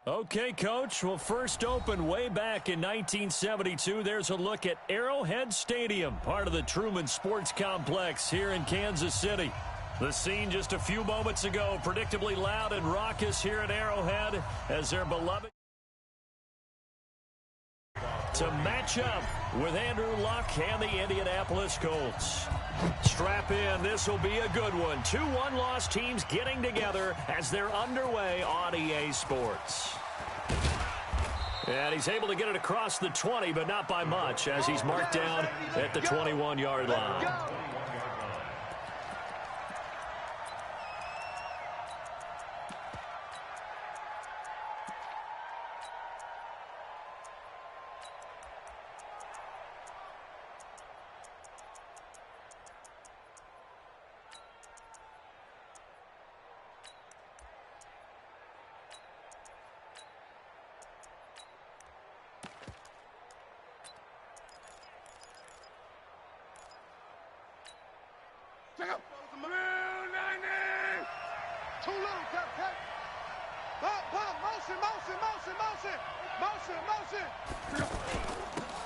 Okay, Coach. Well, first opened way back in 1972. There's a look at Arrowhead Stadium, part of the Truman Sports Complex here in Kansas City. The scene just a few moments ago, predictably loud and raucous here at Arrowhead as their beloved to match up with Andrew Luck and the Indianapolis Colts. Strap in. This will be a good one. Two one-loss teams getting together as they're underway on EA Sports. And he's able to get it across the 20, but not by much as he's marked down at the 21-yard line.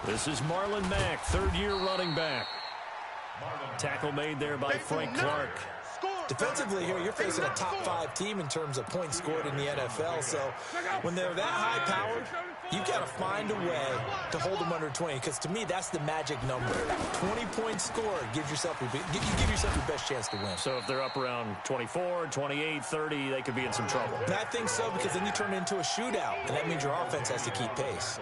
This is Marlon Mack, third-year running back. Tackle made there by Frank Clark. Defensively here, you're facing a top-5 team in terms of points scored in the NFL. So when they're that high-powered, you've got to find a way to hold them under 20. Because to me, that's the magic number. 20 points scored gives yourself you give yourself your best chance to win. So if they're up around 24, 28, 30, they could be in some trouble. And I think so, because then you turn it into a shootout, and that means your offense has to keep pace.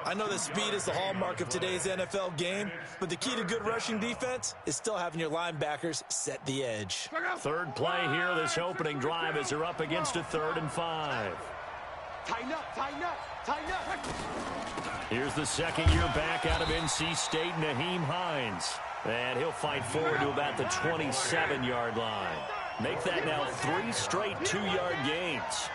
I know that speed is the hallmark of today's NFL game, but the key to good rushing defense is still having your linebackers set the edge. Third play here, this opening drive as they're up against a 3rd and 5. Tighten up, tighten up, tighten up. Here's the second-year back out of NC State, Naheem Hines. And he'll fight forward to about the 27-yard line. Make that now 3 straight 2-yard gains.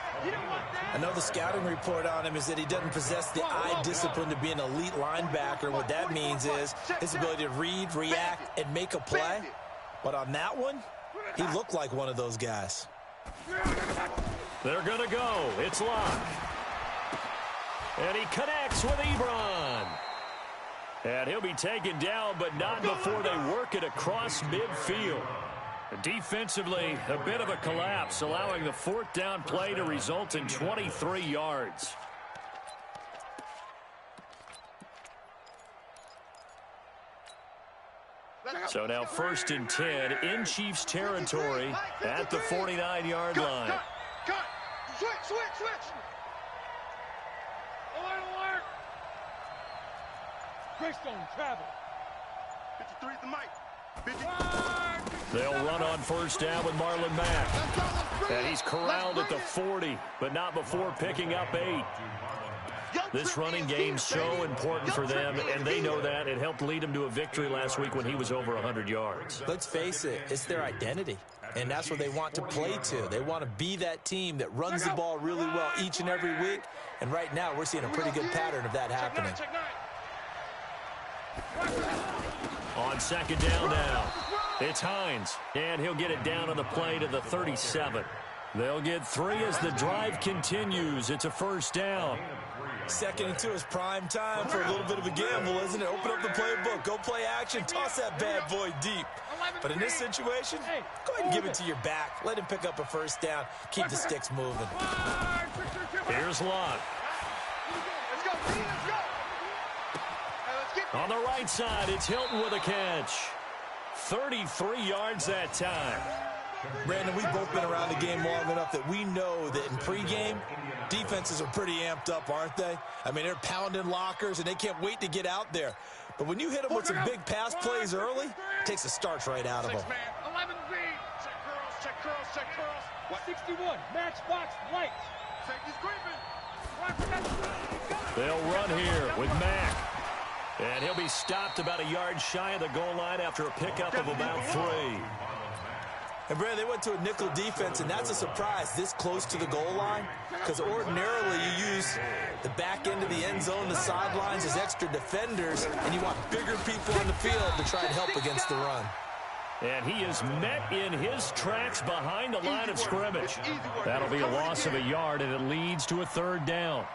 I know the scouting report on him is that he doesn't possess the eye discipline to be an elite linebacker. What that means is his ability to read, react, and make a play. But on that one, he looked like one of those guys. They're going to go. It's Locke. And he connects with Ebron. And he'll be taken down, but not before they work it across midfield. Defensively, a bit of a collapse, allowing the 4th down play to result in 23 yards. So now 1st and 10 in Chiefs territory at the 49-yard line. Cut! Switch! Alert! Greystone, travel. 53 at the mic. They'll run on 1st down with Marlon Mack. And he's corralled at the 40, but not before picking up 8. This running game's so important for them, and they know that. It helped lead them to a victory last week when he was over 100 yards. Let's face it, it's their identity, and that's what they want to play to. They want to be that team that runs the ball really well each and every week, and right now we're seeing a pretty good pattern of that happening. On 2nd down now, it's Hines, and he'll get it down on the play to the 37. They'll get 3 as the drive continues. It's a 1st down. 2nd and 2 is prime time for a little bit of a gamble, isn't it? Open up the playbook, go play action, toss that bad boy deep. But in this situation, go ahead and give it to your back. Let him pick up a 1st down. Keep the sticks moving. Here's Locke. Let's go. On the right side, it's Hilton with a catch. 33 yards that time. Brandon, we've both been around the game long enough that we know that in pregame, defenses are pretty amped up, aren't they? I mean, they're pounding lockers, and they can't wait to get out there. But when you hit them with some big pass plays early, it takes the starch right out of them. 11B. Check curls. 61. Matchbox lights. Safety's creeping. They'll run here with Mack. And he'll be stopped about a yard shy of the goal line after a pickup of about 3. And, Brad, they went to a nickel defense, and that's a surprise this close to the goal line, because ordinarily you use the back end of the end zone, the sidelines as extra defenders, and you want bigger people on the field to try and help against the run. And he is met in his tracks behind the line of scrimmage. That'll be a loss of a yard, and it leads to a third down.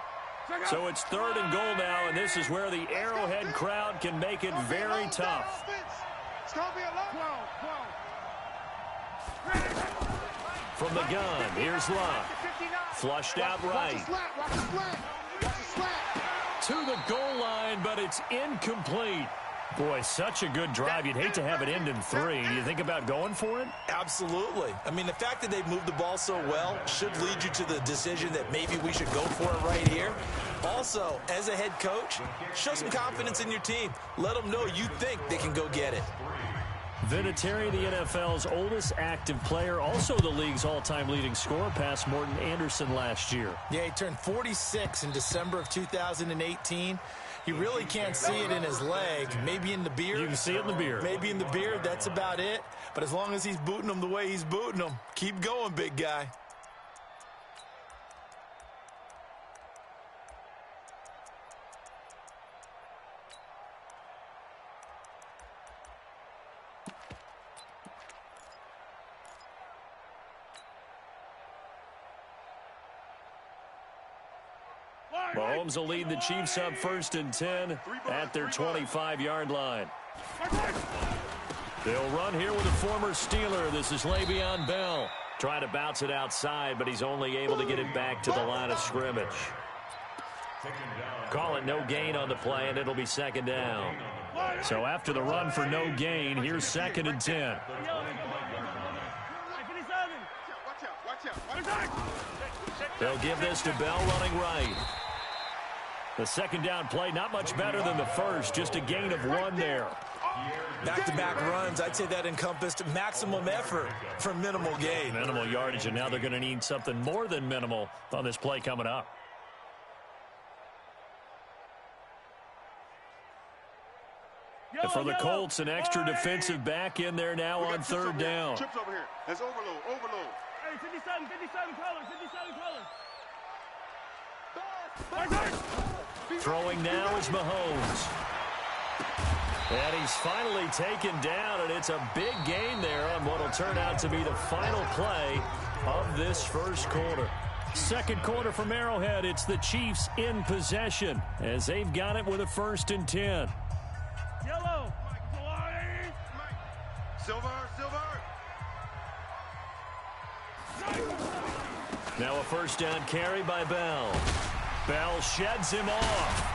So it's 3rd and goal now, and this is where the Arrowhead crowd can make it very tough. From the gun, here's Luck. Flushed out right. To the goal line, but it's incomplete. Boy, such a good drive. You'd hate to have it end in 3. Do you think about going for it? Absolutely. I mean, the fact that they've moved the ball so well should lead you to the decision that maybe we should go for it right here. Also, as a head coach, show some confidence in your team. Let them know you think they can go get it. Vinatieri, the NFL's oldest active player, also the league's all-time leading scorer, past Morton Anderson last year. Yeah, he turned 46 in December of 2018. You really can't see it in his leg. Maybe in the beard. You can see it in the beard. Maybe in the beard. That's about it. But as long as he's booting them the way he's booting them, keep going, big guy. Mahomes will lead the Chiefs up 1st and 10 at their 25-yard line. They'll run here with a former Steeler. This is Le'Veon Bell. Trying to bounce it outside, but he's only able to get it back to the line of scrimmage. Call it no gain on the play, and it'll be 2nd down. So after the run for no gain, here's 2nd and 10. They'll give this to Bell running right. The 2nd down play, not much better than the first, just a gain of 1 there. Back-to-back runs, I'd say that encompassed maximum effort for minimal gain. Minimal yardage, and now they're going to need something more than minimal on this play coming up. And for the Colts, an extra defensive back in there now on 3rd down. Trips over here. That's overload. Hey, 57 colors. Throwing now is Mahomes. And he's finally taken down, and it's a big gain there on what will turn out to be the final play of this first quarter. 2nd quarter from Arrowhead. It's the Chiefs in possession as they've got it with a 1st and 10. Yellow. Silver. Now a 1st down carry by Bell. Bell sheds him off.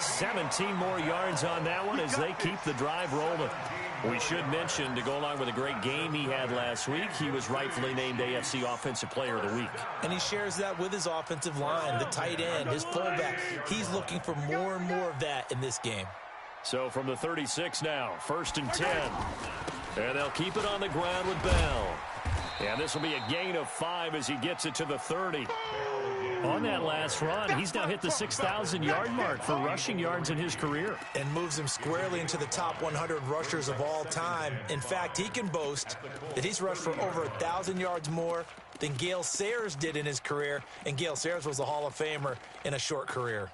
17 more yards on that one as they keep the drive rolling. We should mention, to go along with a great game he had last week, he was rightfully named AFC Offensive Player of the Week. And he shares that with his offensive line, the tight end, his fullback. He's looking for more and more of that in this game. So from the 36 now, 1st and 10. And they'll keep it on the ground with Bell. And this will be a gain of 5 as he gets it to the 30. On that last run, he's now hit the 6,000-yard mark for rushing yards in his career. And moves him squarely into the top 100 rushers of all time. In fact, he can boast that he's rushed for over 1,000 yards more than Gale Sayers did in his career. And Gale Sayers was a Hall of Famer in a short career.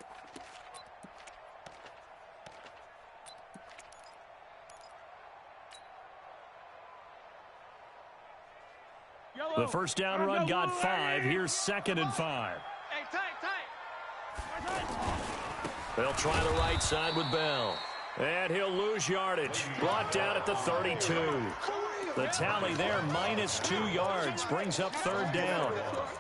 The 1st down run got 5. Here's 2nd and 5. Hey, tight. They'll try the right side with Bell. And he'll lose yardage. Brought down at the 32. The tally there, -2 yards. Brings up 3rd down.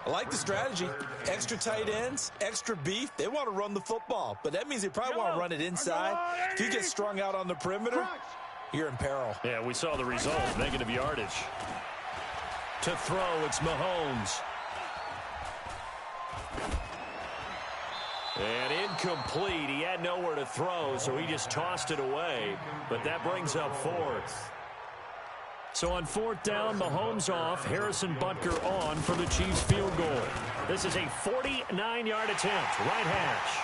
I like the strategy. Extra tight ends, extra beef. They want to run the football, but that means they probably want to run it inside. If you get strung out on the perimeter, you're in peril. Yeah, we saw the result. Negative yardage. To throw, it's Mahomes. And incomplete. He had nowhere to throw, so he just tossed it away. But that brings up 4th. So on 4th down, Mahomes off. Harrison Butker on for the Chiefs field goal. This is a 49-yard attempt. Right hash.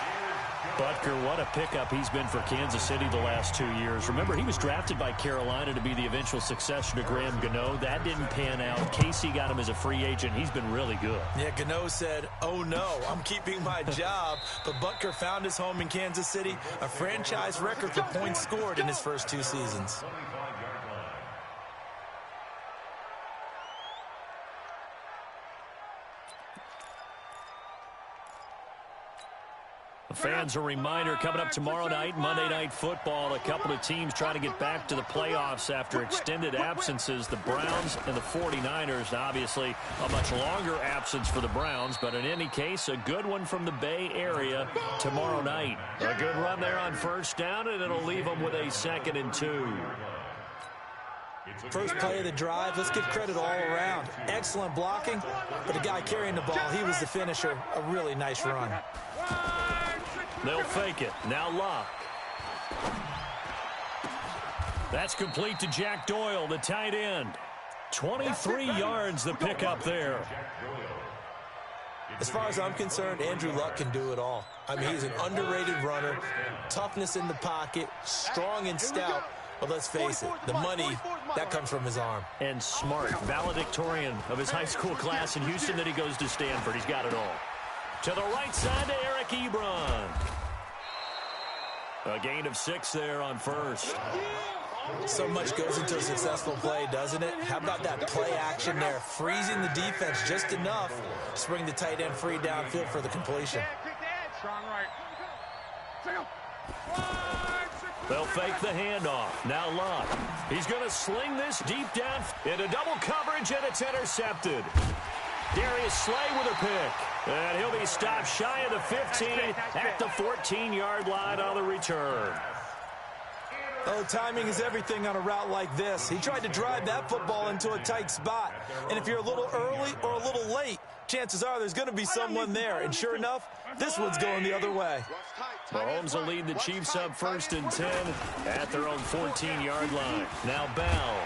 Butker, what a pickup he's been for Kansas City the last 2 years. Remember, he was drafted by Carolina to be the eventual successor to Graham Gano. That didn't pan out. Casey got him as a free agent. He's been really good. Yeah, Gano said, oh no, I'm keeping my job. But Butker found his home in Kansas City, a franchise record for points scored in his first 2 seasons. Fans, a reminder, coming up tomorrow night, Monday Night Football, a couple of teams trying to get back to the playoffs after extended absences. The Browns and the 49ers, obviously a much longer absence for the Browns, but in any case, a good one from the Bay Area tomorrow night. A good run there on first down, and it'll leave them with a 2nd and 2. First play of the drive, let's give credit all around. Excellent blocking, but the guy carrying the ball, he was the finisher. A really nice run. They'll fake it. Now Luck. That's complete to Jack Doyle, the tight end. 23 yards the pickup there. As far as I'm concerned, Andrew Luck can do it all. I mean, he's an underrated runner, toughness in the pocket, strong and stout. But let's face it, the money, that comes from his arm. And smart, valedictorian of his high school class in Houston, then he goes to Stanford. He's got it all. To the right side to Eric Ebron. A gain of 6 there on first. So much goes into a successful play, doesn't it? How about that play action there? Freezing the defense just enough to bring the tight end free downfield for the completion. They'll fake the handoff. Now Luck. He's going to sling this deep down into double coverage, and it's intercepted. Darius Slay with a pick. And he'll be stopped shy of the 15 at the 14-yard line on the return. Oh, timing is everything on a route like this. He tried to drive that football into a tight spot. And if you're a little early or a little late, chances are there's going to be someone there. And sure enough, this one's going the other way. Mahomes will lead the Chiefs up 1st and 10 at their own 14-yard line. Now Bell.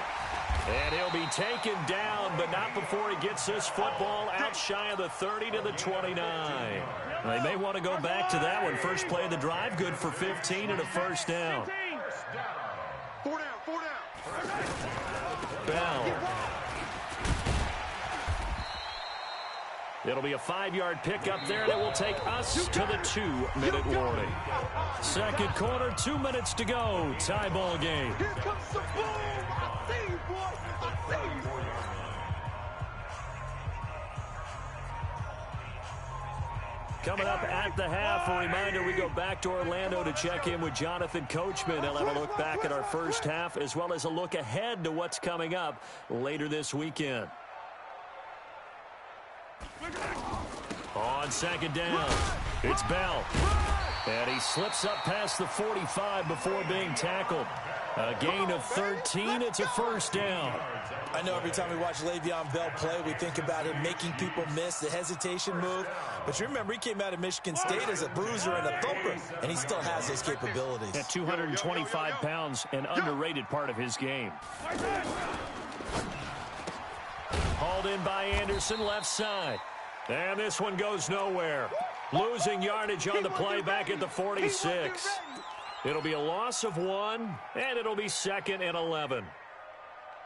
And he'll be taken down, but not before he gets this football out shy of the 30 to the 29. They may want to go back to that one. First play of the drive, good for 15 and a first down. Bell. It'll be a 5-yard pickup there, and it will take us to the 2-minute warning. Second quarter, 2 minutes to go. Tie ball game. Here comes the boom. I see you, boy. I see you. Coming up at the half, a reminder, we go back to Orlando to check in with Jonathan Coachman. He'll have a look back at our first half as well as a look ahead to what's coming up later this weekend. On 2nd down, it's Bell. And he slips up past the 45 before being tackled. A gain of 13. It's a first down. I know every time we watch Le'Veon Bell play, we think about him making people miss the hesitation move. But you remember, he came out of Michigan State as a bruiser and a thumper, and he still has those capabilities. At 225 pounds, an underrated part of his game. Hauled in by Anderson, left side. And this one goes nowhere. Losing yardage on the play back at the 46. It'll be a loss of 1, and it'll be 2nd and 11.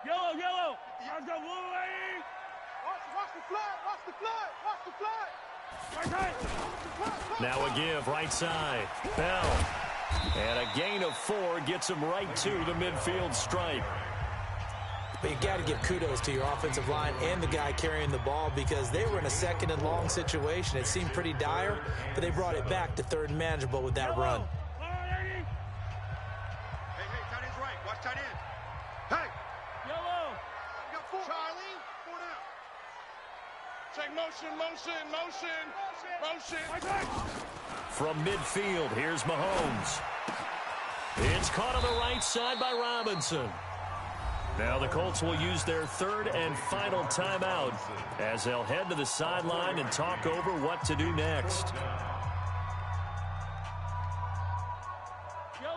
Yellow, yellow. Let's go, Wolverine. Watch the flag. Watch the flag. Right side. Now a give, right side. Bell. And a gain of 4 gets him right to the midfield stripe. But you got to give kudos to your offensive line and the guy carrying the ball because they were in a 2nd and long situation. It seemed pretty dire, but they brought it back to 3rd and manageable with that run. Hey, tight end's right. Watch tight end. Hey. Yellow. You got 4. Charlie, 4 down. Motion. From midfield, here's Mahomes. It's caught on the right side by Robinson. Now the Colts will use their 3rd and final timeout as they'll head to the sideline and talk over what to do next.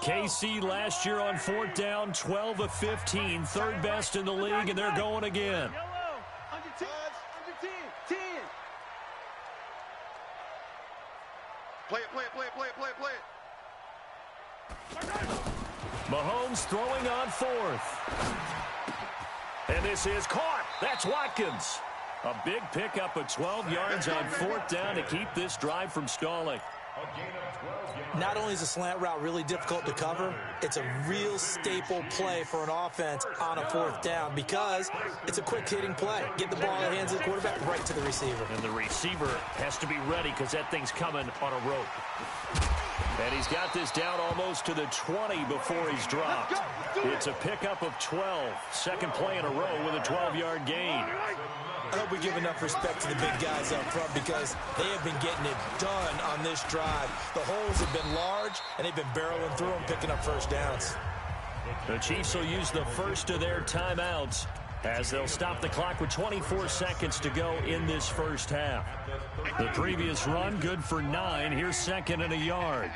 KC last year on 4th down, 12 of 15, 3rd best in the league, and they're going again. Under 10. 10. Play it. Mahomes throwing on 4th. And this is caught. That's Watkins. A big pickup of 12 yards on 4th down to keep this drive from stalling. Not only is a slant route really difficult to cover, it's a real staple play for an offense on a 4th down because it's a quick-hitting play. Get the ball in the hands of the quarterback right to the receiver. And the receiver has to be ready because that thing's coming on a rope. And he's got this down almost to the 20 before he's dropped. It's a pickup of 12. Second play in a row with a 12-yard gain. I hope we give enough respect to the big guys up front because they have been getting it done on this drive. The holes have been large, and they've been barreling through them, picking up first downs. The Chiefs will use the first of their timeouts as they'll stop the clock with 24 seconds to go in this first half. The previous run, good for 9. Here's second and a yard.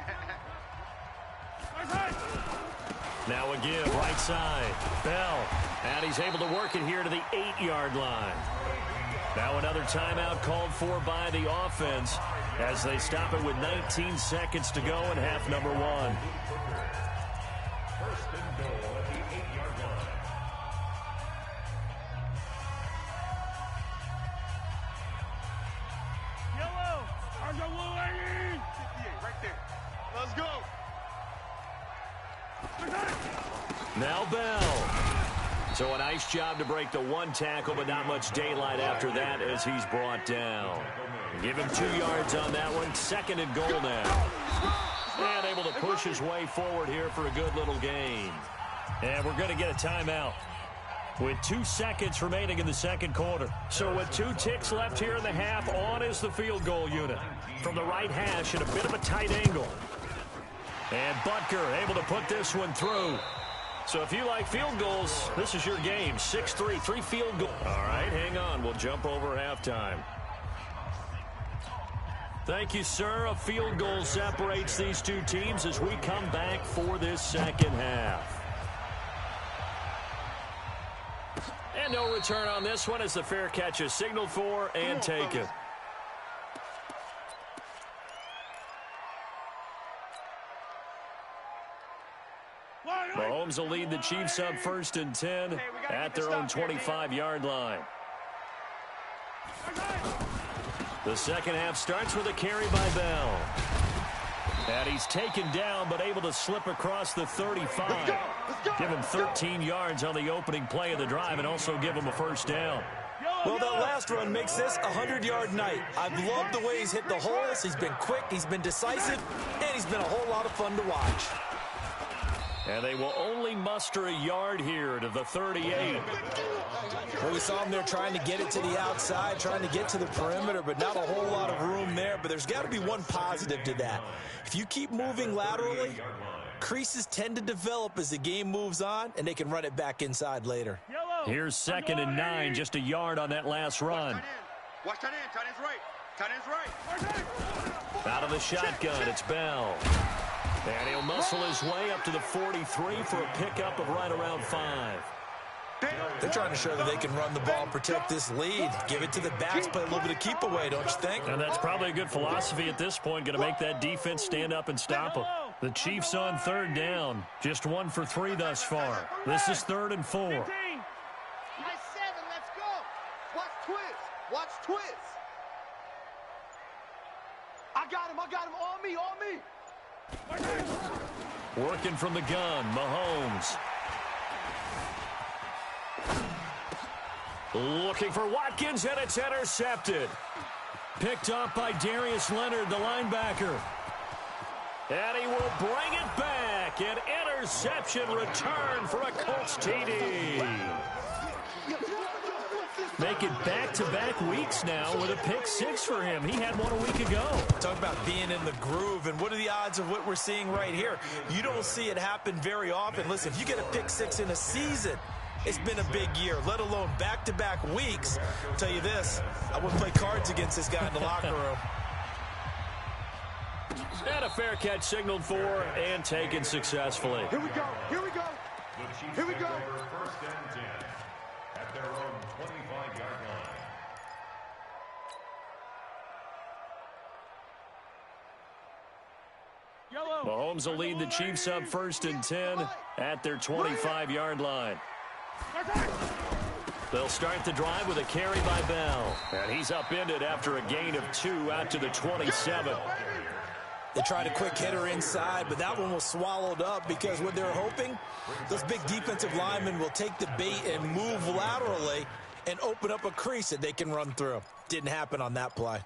Now again, right side. Bell. And he's able to work it here to the 8-yard line. Now another timeout called for by the offense as they stop it with 19 seconds to go in half number 1. First and goal at the 8-yard line. Yellow. R2G. 58, right there. Let's go. Now Bell. So a nice job to break the one tackle, but not much daylight after that as he's brought down. Give him 2 yards on that one. Second and goal now. And able to push his way forward here for a good little gain. And we're going to get a timeout with 2 seconds remaining in the second quarter. So with 2 ticks left here in the half, on is the field goal unit. From the right hash at a bit of a tight angle. And Butker able to put this one through. So if you like field goals, this is your game. 6-3, 3 field goals. All right, hang on. We'll jump over halftime. Thank you, sir. A field goal separates these 2 teams as we come back for this second half. And no return on this one as the fair catch is signaled for and taken. Mahomes will lead the Chiefs up first and 10 at their own 25-yard line. The second half starts with a carry by Bell. And he's taken down but able to slip across the 35. Give him 13 yards on the opening play of the drive and also give him a first down. Well, that last run makes this a 100-yard night. I've loved the way he's hit the holes. He's been quick, he's been decisive, and he's been a whole lot of fun to watch. And they will only muster a yard here to the 38. Well, we saw him there trying to get it to the outside, trying to get to the perimeter, but not a whole lot of room there. But there's got to be one positive to that. If you keep moving laterally, creases tend to develop as the game moves on, and they can run it back inside later. Here's second and 9, just a yard on that last run. Watch tight end. Tight end's right. Tight end's right. Out of the shotgun, it's Bell. And he'll muscle his way up to the 43 for a pickup of right around 5. They're trying to show that they can run the ball, protect this lead, give it to the backs, play a little bit of keep away, don't you think? And that's probably a good philosophy at this point, going to make that defense stand up and stop them. The Chiefs on third down, just 1 for 3 thus far. This is 3rd and 4. Nice 7, let's go. Watch twist. Watch twist. I got him, on me. Working from the gun, Mahomes. Looking for Watkins, and it's intercepted. Picked up by Darius Leonard, the linebacker. And he will bring it back. An interception return for a Colts TD. Make it back-to-back weeks now with a pick 6 for him. He had one a week ago. Talk about being in the groove, and what are the odds of what we're seeing right here? You don't see it happen very often. Listen, if you get a pick 6 in a season, it's been a big year, let alone back-to-back weeks. I'll tell you this, I wouldn't play cards against this guy in the locker room. And a fair catch signaled for and taken successfully. Here we go. Here we go. Here we go. First and 10 at their own 25-yard line. Mahomes will lead the Chiefs up first and 10 at their 25-yard line. They'll start the drive with a carry by Bell. And he's upended after a gain of 2 out to the 27. They tried a quick hitter inside, but that one was swallowed up because what they're hoping, those big defensive linemen will take the bait and move laterally and open up a crease that they can run through. Didn't happen on that play.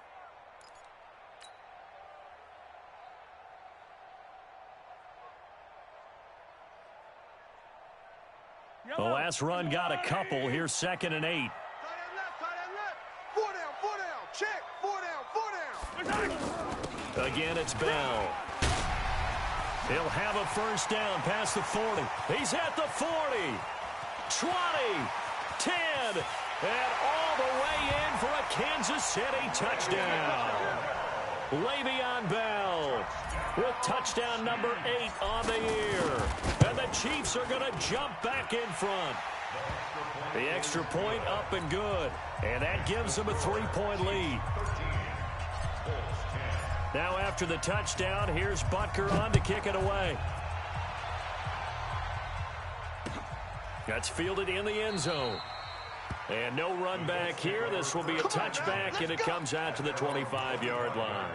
The last run got a couple. Here's 2nd and 8. Tight end left, tight end left. 4 down, check. 4 down. Again, it's Bell. He'll have a first down past the 40. He's at the 40. 20. 10. And all the way in for a Kansas City touchdown. Le'Veon Bell with touchdown number 8 on the year. And the Chiefs are going to jump back in front. The extra point up and good. And that gives them a 3-point lead. Now after the touchdown, here's Butker on to kick it away. That's fielded in the end zone. And no run back here. This will be a touchback, and it comes out to the 25-yard line.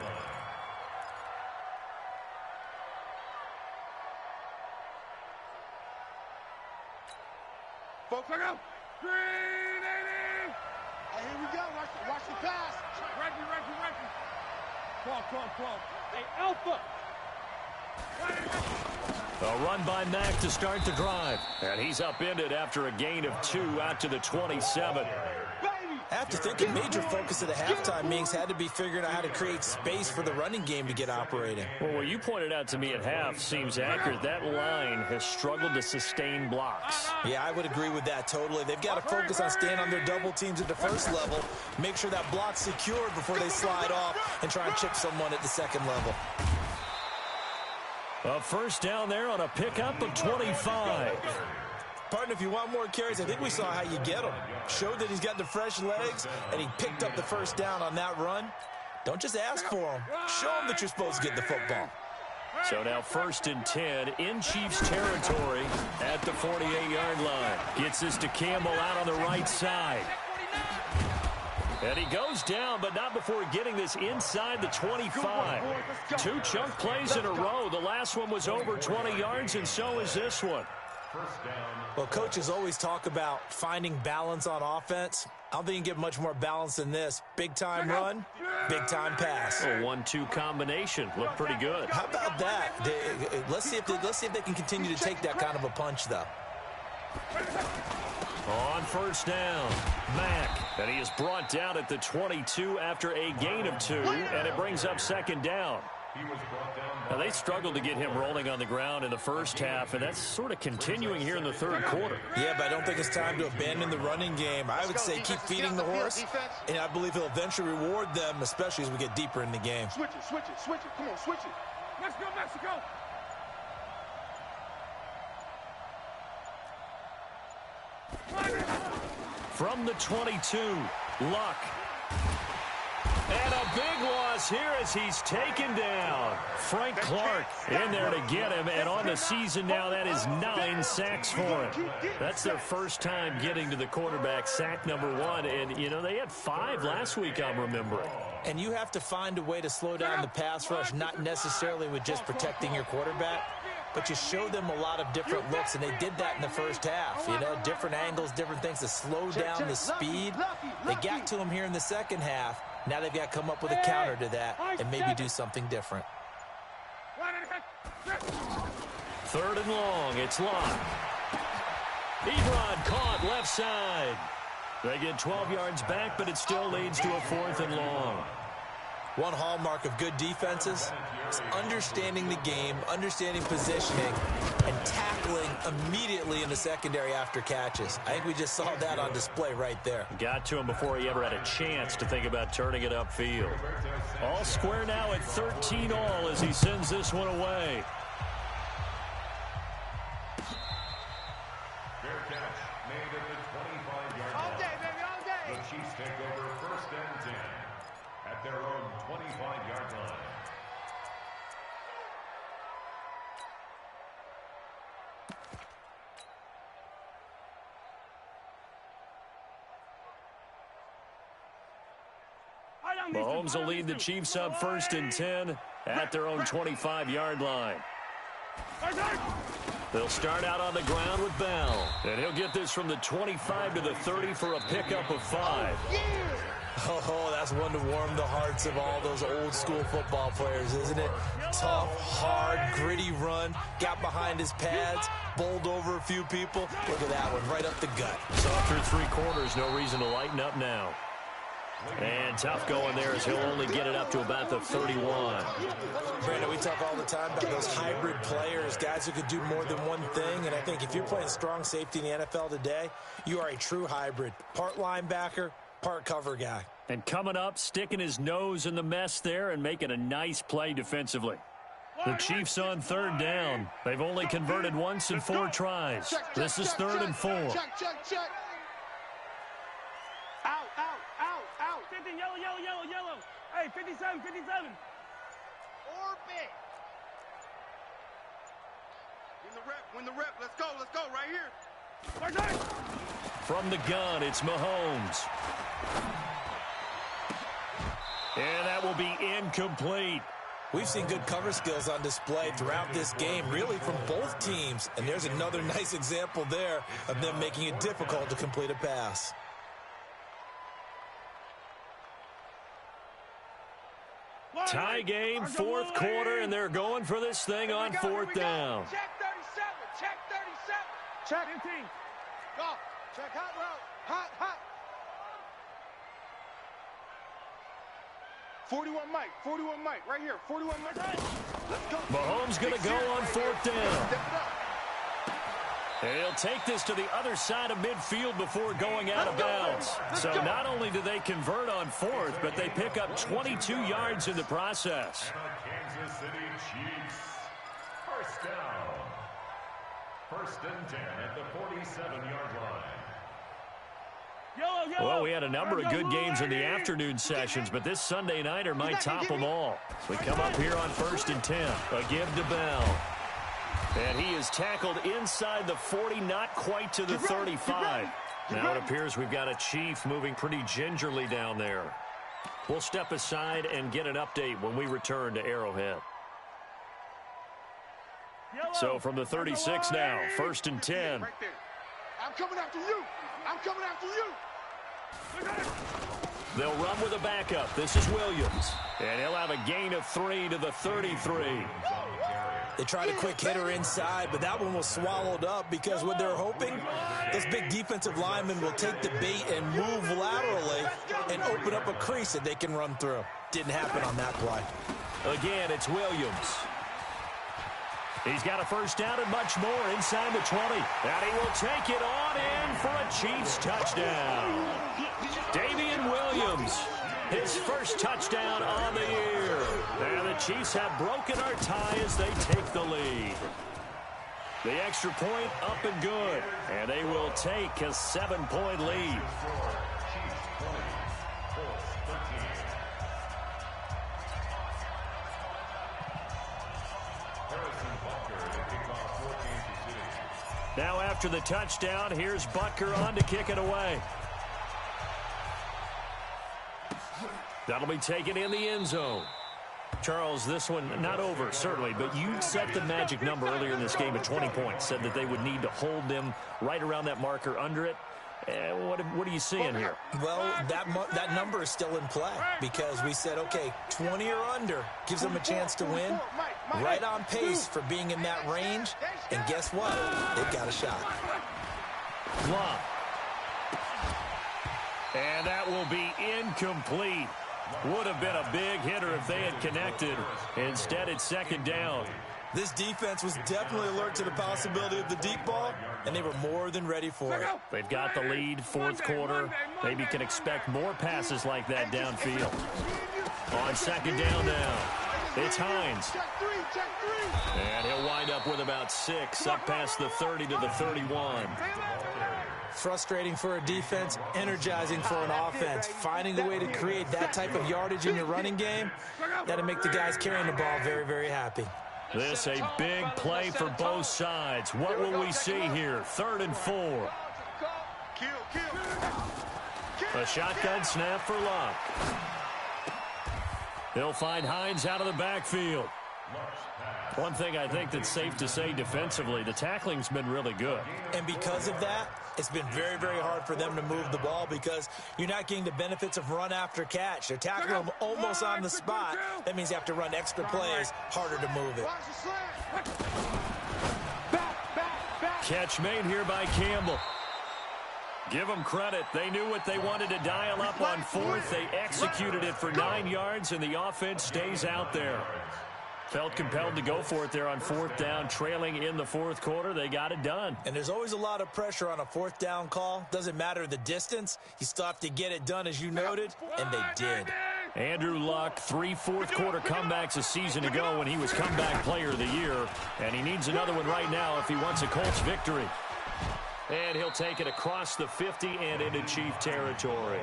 Folks, look out. 380. Hey, here we go. Watch the pass. Reggie. Come on. Hey, Alpha. A run by Mack to start the drive. And he's upended after a gain of 2 out to the 27. I have to think a major focus of the halftime meetings had to be figuring out how to create space for the running game to get operating. Well, what you pointed out to me at half seems accurate. That line has struggled to sustain blocks. Yeah, I would agree with that totally. They've got to focus on staying on their double teams at the first level, make sure that block's secured before they slide off and try and chip someone at the second level. A first down there on a pickup of 25. Partner, if you want more carries, I think we saw how you get them. Showed that he's got the fresh legs, and he picked up the first down on that run. Don't just ask for them. Show them that you're supposed to get the football. So now 1st and 10 in Chiefs territory at the 48-yard line. Gets this to Campbell out on the right side. And he goes down, but not before getting this inside the 25. 2 chunk plays in a row. The last one was over 20 yards, and so is this one. Well, coaches always talk about finding balance on offense. I don't think you can get much more balance than this. Big-time run, big-time pass. A 1-2 combination. Looked pretty good. How about that? Let's see if they can continue to take that kind of a punch, though. On first down, Mack. And he is brought down at the 22 after a gain of 2, and it brings up 2nd down. Now, they struggled to get him rolling on the ground in the first half, and that's sort of continuing here in the 3rd quarter. Yeah, but I don't think it's time to abandon the running game. I would say keep feeding the horse, and I believe he'll eventually reward them, especially as we get deeper in the game. Switch it. Come on, switch it. Let's go, Mexico. From the 22, Luck. And a big loss here as he's taken down. Frank Clark in there to get him, and on the season now, that is 9 sacks for him. That's their first time getting to the quarterback, sack number 1, and, you know, they had 5 last week, I'm remembering. And you have to find a way to slow down the pass rush, not necessarily with just protecting your quarterback, but you show them a lot of different looks, and they did that in the first half. You know, different angles, different things to slow down the speed. They got to him here in the second half. Now they've got to come up with a counter to that and maybe do something different. 3rd and long. It's Locke. Ebron caught left side. They get 12 yards back, but it still leads to a 4th and long. One hallmark of good defenses is understanding the game, understanding positioning, and tackling immediately in the secondary after catches. I think we just saw that on display right there. Got to him before he ever had a chance to think about turning it upfield. All square now at 13 all as he sends this one away. Fair catch made at the 25-yard line. All day, baby, all day. The Chiefs take over 1st and 10 at their own 25-yard line. Mahomes will lead the Chiefs up 1st and 10 at their own 25-yard line. They'll start out on the ground with Bell. And he'll get this from the 25 to the 30 for a pickup of 5. Oh, that's one to warm the hearts of all those old school football players, isn't it? Tough, hard, gritty run, got behind his pads, bowled over a few people. Look at that one, right up the gut. So through 3 quarters, no reason to lighten up now. And tough going there as he'll only get it up to about the 31. Brandon, we talk all the time about those hybrid players, guys who could do more than one thing. And I think if you're playing strong safety in the NFL today, you are a true hybrid. Part linebacker, part cover guy. And coming up, sticking his nose in the mess there and making a nice play defensively. The Chiefs on 3rd down. They've only converted once in 4 tries. This is 3rd and 4. Check. Out. 50, yellow. Hey, 57. Orbit. Win the rep. Let's go right here. From the gun, it's Mahomes. And that will be incomplete. We've seen good cover skills on display throughout this game, really from both teams. And there's another nice example there of them making it difficult to complete a pass. Tie game, 4th quarter, and they're going for this thing on 4th down. Check 37. Check 15. Go. Check hot route. Hot. 41 Mike, right here. 41 Mike. Let's go. Mahomes going to go on 4th down. Step it up. And he'll take this to the other side of midfield before going out of bounds. So not only do they convert on 4th, but they pick up 22 yards in the process. And the Kansas City Chiefs. 1st down. 1st and 10 at the 47-yard line. Yellow. Well, we had a number of good games in the afternoon sessions, but this Sunday nighter might top them all. So we come up here on 1st and 10. A give to Bell. And he is tackled inside the 40, not quite to the 35. Now it appears we've got a Chief moving pretty gingerly down there. We'll step aside and get an update when we return to Arrowhead. So from the 36 now, 1st and 10. Right there. I'm coming after you. They'll run with a backup. This is Williams. And he'll have a gain of 3 to the 33. They tried a quick hitter inside, but that one was swallowed up because what they're hoping, those big defensive linemen will take the bait and move laterally and open up a crease that they can run through. Didn't happen on that play. Again, it's Williams. He's got a 1st down and much more inside the 20. And he will take it on in for a Chiefs touchdown. Davian Williams, his 1st touchdown on the year. And the Chiefs have broken our tie as they take the lead. The extra point up and good. And they will take a 7-point lead. Now after the touchdown, here's Butker on to kick it away. That'll be taken in the end zone. Charles, this one not over, certainly, but you set the magic number earlier in this game at 20 points, said that they would need to hold them right around that marker under it. What are you seeing here? Well, that number is still in play because we said, okay, 20 or under gives them a chance to win. Right on pace for being in that range. And guess what? They've got a shot. Love. And that will be incomplete. Would have been a big hitter if they had connected. Instead, it's 2nd down. This defense was definitely alert to the possibility of the deep ball, and they were more than ready for it. They've got the lead, 4th quarter. Maybe can expect more passes like that downfield. On 2nd down now, it's Hines. And he'll wind up with about 6, up past the 30 to the 31. Frustrating for a defense, energizing for an offense. Finding a way to create that type of yardage in your running game, that'll make the guys carrying the ball very, very happy. This a big play for both sides. What will we see here? 3rd and 4. A shotgun snap for Luck. He'll find Hines out of the backfield. One thing I think that's safe to say defensively, the tackling's been really good. And because of that, it's been very, very hard for them to move the ball because you're not getting the benefits of run after catch. They're tackling them almost on the spot. That means you have to run extra plays, harder to move it. Catch made here by Campbell. Give them credit. They knew what they wanted to dial up on fourth. They executed it for 9 yards, and the offense stays out there. Felt compelled to go for it there on fourth down, trailing in the fourth quarter. They got it done. And there's always a lot of pressure on a fourth down call. Doesn't matter the distance. You still have to get it done, as you noted, and they did. Andrew Luck, 3 fourth-quarter comebacks a season ago when he was comeback player of the year, and he needs another one right now if he wants a Colts victory. And he'll take it across the 50 and into Chief territory.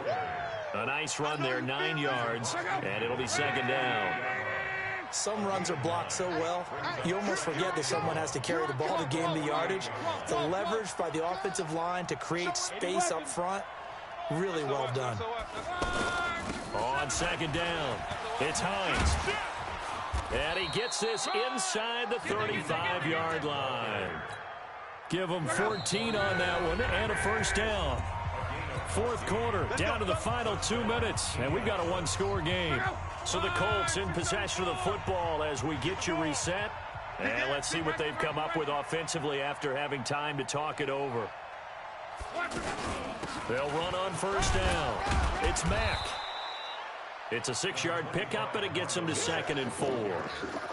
A nice run there, 9 yards, and it'll be second down. Some runs are blocked so well, you almost forget that someone has to carry the ball to gain the yardage. The leverage by the offensive line to create space up front, really well done. On second down, it's Hines. And he gets this inside the 35-yard line. Give him 14 on that one and a first down. Fourth quarter, down to the final 2 minutes, and we've got a one-score game. So the Colts in possession of the football as we get you reset. And let's see what they've come up with offensively after having time to talk it over. They'll run on first down. It's Mack. It's a 6-yard pickup, and it gets them to 2nd and 4.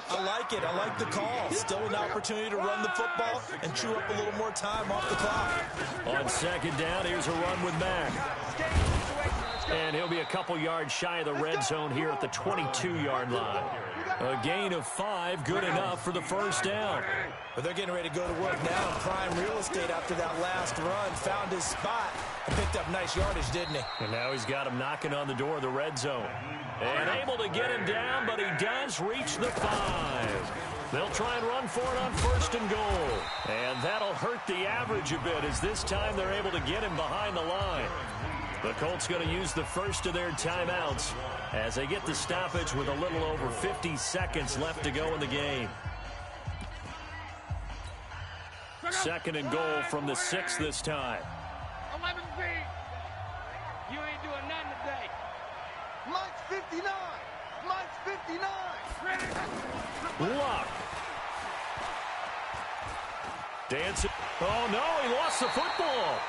I like it. I like the call. Still an opportunity to run the football and chew up a little more time off the clock. On second down, here's a run with Mack. And he'll be a couple yards shy of the red zone here at the 22-yard line. A gain of 5, good enough for the first down. But they're getting ready to go to work now in prime real estate after that last run. Found his spot and picked up nice yardage, didn't he? And now he's got him knocking on the door of the red zone. And able to get him down, but he does reach the 5. They'll try and run for it on 1st and goal. And that'll hurt the average a bit as this time they're able to get him behind the line. The Colts going to use the first of their timeouts as they get the stoppage with a little over 50 seconds left to go in the game. 2nd and goal from the 6 this time. 11 feet. You ain't doing nothing today. Mike's 59. Mike's 59. Luck. Dancing. Oh, no, he lost the football.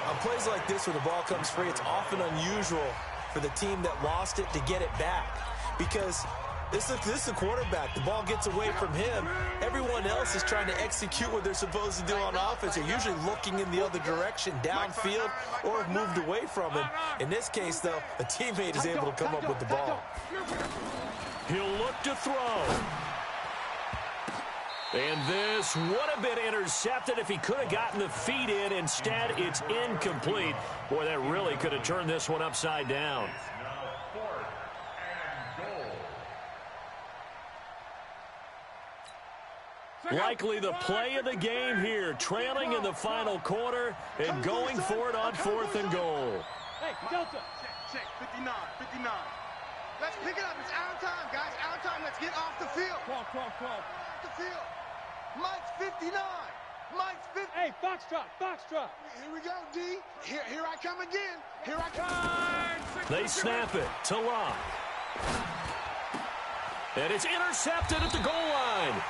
On plays like this where the ball comes free, it's often unusual for the team that lost it to get it back. Because this is a quarterback. The ball gets away from him. Everyone else is trying to execute what they're supposed to do on offense. They're usually looking in the other direction, downfield, or have moved away from him. In this case, though, a teammate is able to come up with the ball. He'll look to throw. And this would have been intercepted if he could have gotten the feet in. Instead, it's incomplete. Boy, that really could have turned this one upside down. Likely the play of the game here, trailing in the final quarter and going for it on 4th and goal. Hey, Delta. Check, 59, 59. Let's pick it up. It's our time, guys. Our time. Let's get off the field. Off the field. Mike's 59. Mike's 50. Hey, Foxtrot. Here we go, D. Here I come again. Here I come. They snap it to Locke. And it's intercepted at the goal line.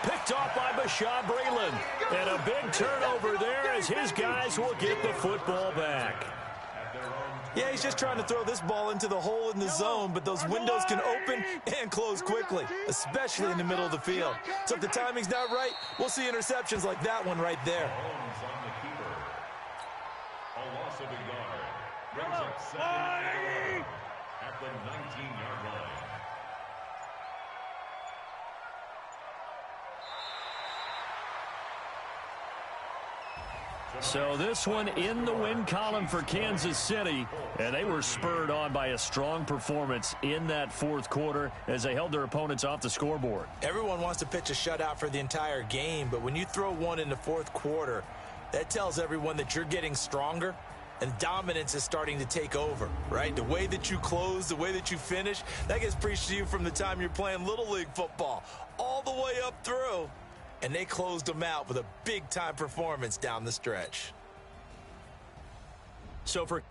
Picked off by Bashaud Breeland. And a big turnover there as his guys will get the football back. Yeah, he's just trying to throw this ball into the hole in the zone, but those windows can open and close quickly, especially in the middle of the field. So if the timing's not right, we'll see interceptions like that one right there. A loss of a yard. Brings up 2nd at the 19-yard line. So this one in the win column for Kansas City, and they were spurred on by a strong performance in that 4th quarter as they held their opponents off the scoreboard. Everyone wants to pitch a shutout for the entire game, but when you throw one in the 4th quarter, that tells everyone that you're getting stronger And dominance is starting to take over, right? The way that you close, the way that you finish, that gets preached to you from the time you're playing Little League football all the way up through. And they closed them out with a big-time performance down the stretch. So for